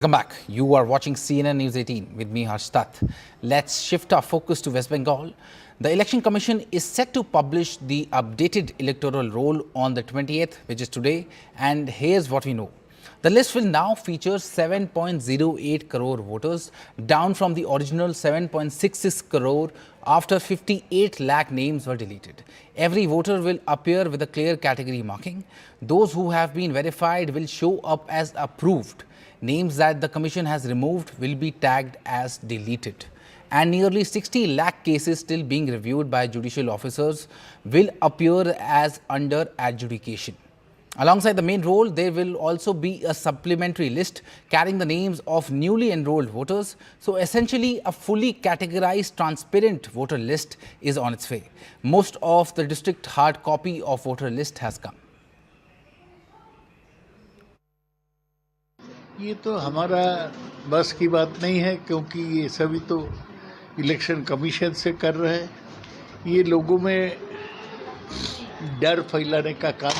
Welcome back. You are watching CNN News 18 with me, Harsh Tat. Let's shift our focus to West Bengal. The Election Commission is set to publish the updated electoral roll on the 28th, which is today. And here's what we know. The list will now feature 7.08 crore voters, down from the original 7.66 crore after 58 lakh names were deleted. Every voter will appear with a clear category marking. Those who have been verified will show up as approved. Names that the Commission has removed will be tagged as deleted. And nearly 60 lakh cases still being reviewed by judicial officers will appear as under adjudication. Alongside the main roll, there will also be a supplementary list carrying the names of newly enrolled voters. So essentially, a fully categorized, transparent voter list is on its way. Most of the district hard copy of voter list has come. ये तो हमारा बस की बात नहीं है, क्योंकि ये सभी तो इलेक्शन कमीशन से कर रहे हैं। ये लोगों में डर फैलाने का काम,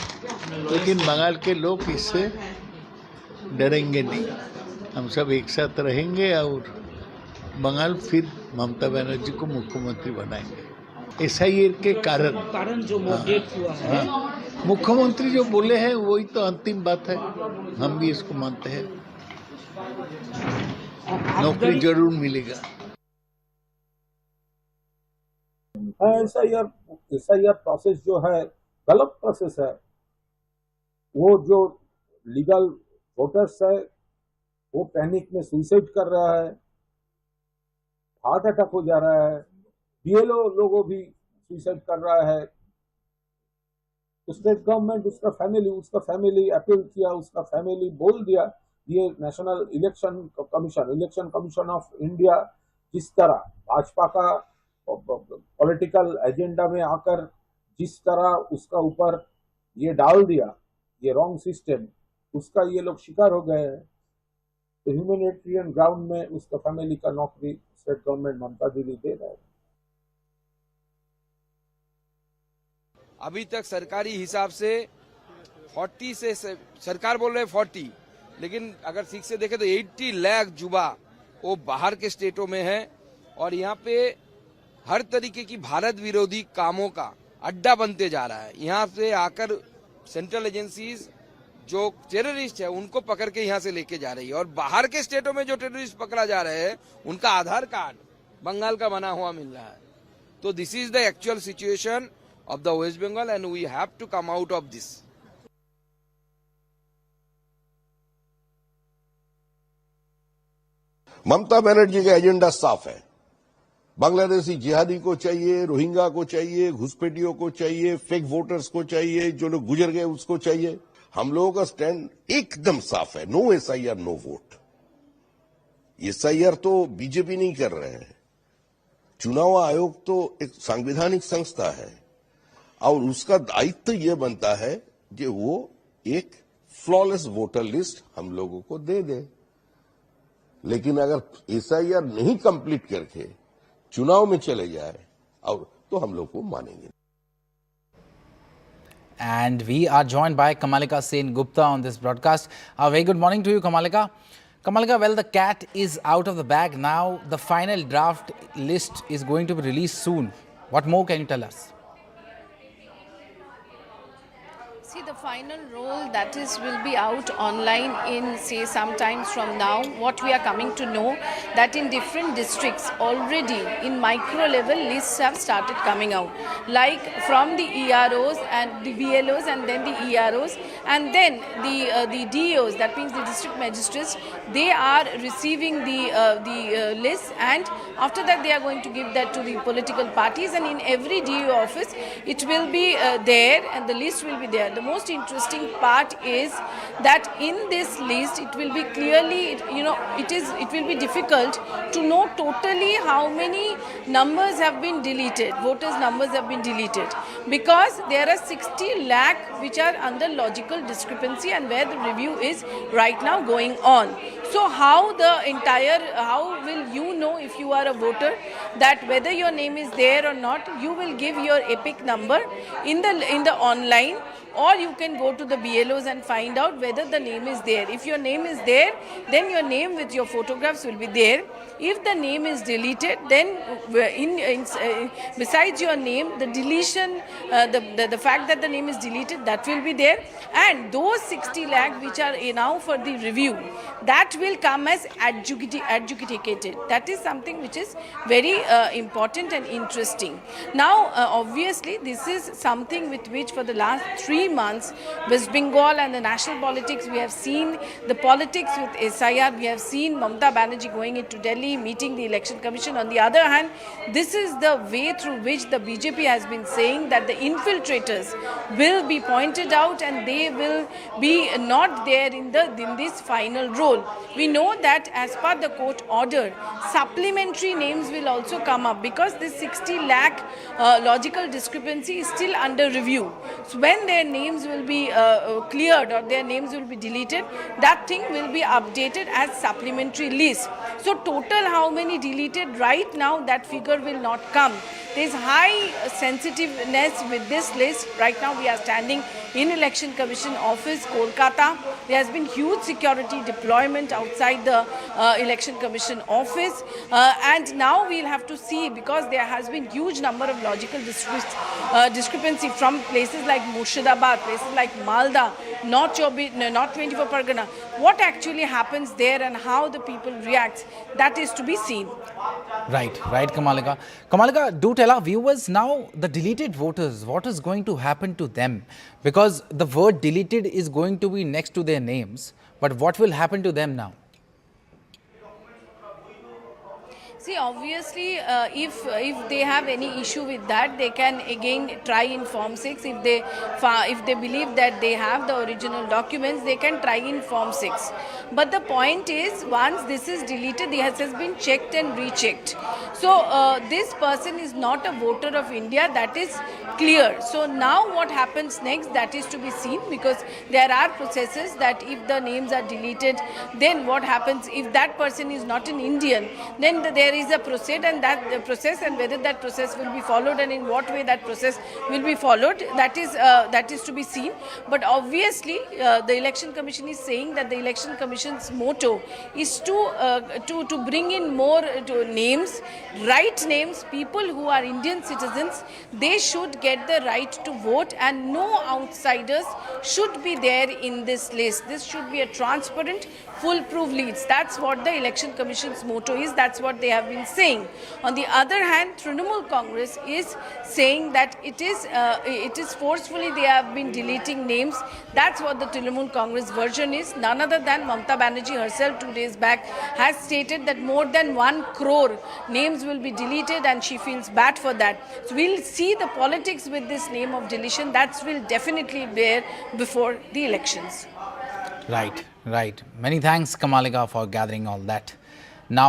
लेकिन बंगाल के लोग इससे डरेंगे नहीं। हम सब एक साथ रहेंगे और बंगाल फिर ममता बनर्जी को मुख्यमंत्री बनाएंगे। एसआईआर के कारण जो मोटिवेट हुआ है, मुख्यमंत्री जो बोले हैं वही तो अंतिम बात है। हम भी इसको मानते हैं, नौकरी जरूर मिलेगा। एसआईआर प्रोसेस जो है गलत प्रोसेस है। वो जो लीगल वोटर्स है वो पैनिक में सुसाइड कर रहा है, हार्ट अटैक हो जा रहा है, बीएलओ लोगों भी सुसाइड कर रहा है। स्टेट गवर्नमेंट उसका फैमिली अपील किया, उसका फैमिली बोल दिया ये national election commission of India जिस तरह भाजपा का पॉलिटिकल एजेंडा में आकर जिस तरह उसका ऊपर ये डाल दिया, ये रॉन्ग सिस्टम, उसका ये लोग शिकार हो गए हैं। तो ह्यूमैनिटेरियन ग्राउंड में उसका फैमिली का नौकरी स्टेट गवर्नमेंट ममता दीदी दे रहा है। अभी तक सरकारी हिसाब से 40 से सरकार बोल रहे 40, लेकिन अगर ठीक से देखें तो 80 लाख युवा वो बाहर के स्टेटों में है और यहाँ पे हर तरीके की भारत विरोधी कामों का अड्डा बनते जा रहा है। यहाँ से आकर सेंट्रल एजेंसीज जो टेररिस्ट है उनको पकड़ के यहाँ से लेके जा रही है और बाहर के स्टेटों में जो टेररिस्ट पकड़ा जा रहे हैं उनका आधार कार्ड बंगाल का बना हुआ मिल रहा है। तो this is the actual situation of the West Bengal and we have to come out of this. Mamata Banerjee का एजेंडा साफ है। बांग्लादेशी जिहादी को चाहिए, रोहिंग्या को चाहिए, घुसपैठियों को चाहिए, फेक वोटर्स को चाहिए, जो लोग गुजर गए उसको चाहिए। हम लोगों का स्टैंड एकदम साफ है। No SIR no vote. SIR तो बीजेपी नहीं कर रहे हैं। चुनाव आयोग तो एक संवैधानिक संस्था है और उसका दायित्व यह बनता है कि वो एक फ्लॉलेस वोटर लिस्ट हम लोगों को दे दे। लेकिन अगर एसआईआर नहीं कंप्लीट करके चुनाव में चले जाए और तो हम लोग को मानेंगे। And we are joined by Kamalika Sen Gupta on this broadcast. A very good morning to you, Kamalika. Kamalika, well, the cat is out of the bag now. The final draft list is going to be released soon. What more can you tell us? See, the final roll will be out online in say sometimes from now. What we are coming to know that in different districts already in micro level lists have started coming out, like from the EROs and the BLOs and then the EROs and then the DOs, that means the district magistrates. They are receiving the list and after that they are going to give that to the political parties and in every DO office it will be there and the list will be there. The most interesting part is that in this list it will be clearly, it will be difficult to know totally how many numbers have been deleted, voters numbers have been deleted, because there are 60 lakh which are under logical discrepancy and where the review is right now going on. So how will you know if you are a voter that whether your name is there or not? You will give your EPIC number in the online, or you can go to the BLOs and find out whether the name is there. If your name is there, then your name with your photographs will be there. If the name is deleted, then besides your name, the deletion, the fact that the name is deleted, that will be there. And those 60 lakh which are now for the review, that will come as adjudicated. That is something which is very important and interesting. Now, obviously, this is something with which for the last 3 months, West Bengal and the national politics, we have seen the politics with SIR, we have seen Mamata Banerjee going into Delhi, meeting the Election Commission. On the other hand, this is the way through which the BJP has been saying that the infiltrators will be pointed out and they will be not there in this final role. We know that as per the court order, supplementary names will also come up because this 60 lakh logical discrepancy is still under review. So when their names will be cleared or their names will be deleted, that thing will be updated as supplementary list. So total how many deleted right now, that figure will not come. There is high sensitiveness with this list. Right now we are standing in Election Commission office, Kolkata. There has been huge security deployment outside the Election Commission office. And now we'll have to see, because there has been huge number of logical discrepancy from places like Murshidabad, places like Malda, not 24 Pargana. What actually happens there and how the people react, that is to be seen. Right, Kamalika. Kamalika, do tell our viewers now, the deleted voters, what is going to happen to them? Because the word deleted is going to be next to their names, but what will happen to them now? See, obviously, if they have any issue with that, they can again try in Form 6. If they believe that they have the original documents, they can try in Form 6. But the point is, once this is deleted, this has been checked and rechecked. So this person is not a voter of India. That is clear. So now what happens next, that is to be seen, because there are processes that if the names are deleted, then what happens if that person is not an Indian, then there is a process, and whether that process will be followed and in what way that process will be followed, that is to be seen. But obviously the Election Commission is saying that the Election Commission's motto is to bring in more names, right names, people who are Indian citizens. They should get the right to vote, and no outsiders should be there in this list. This should be a transparent, foolproof list. That's what the Election Commission's motto is. That's what they have been saying. On the other hand, Trinamool Congress is saying that it is forcefully they have been deleting names. That's what the Trinamool Congress version is. None other than Mamata Banerjee herself 2 days back has stated that more than 1 crore names will be deleted, and she feels bad for that. So we'll see the politics with this name of deletion. That will definitely be there before the elections. Right. Many thanks, Kamalika, for gathering all that. Now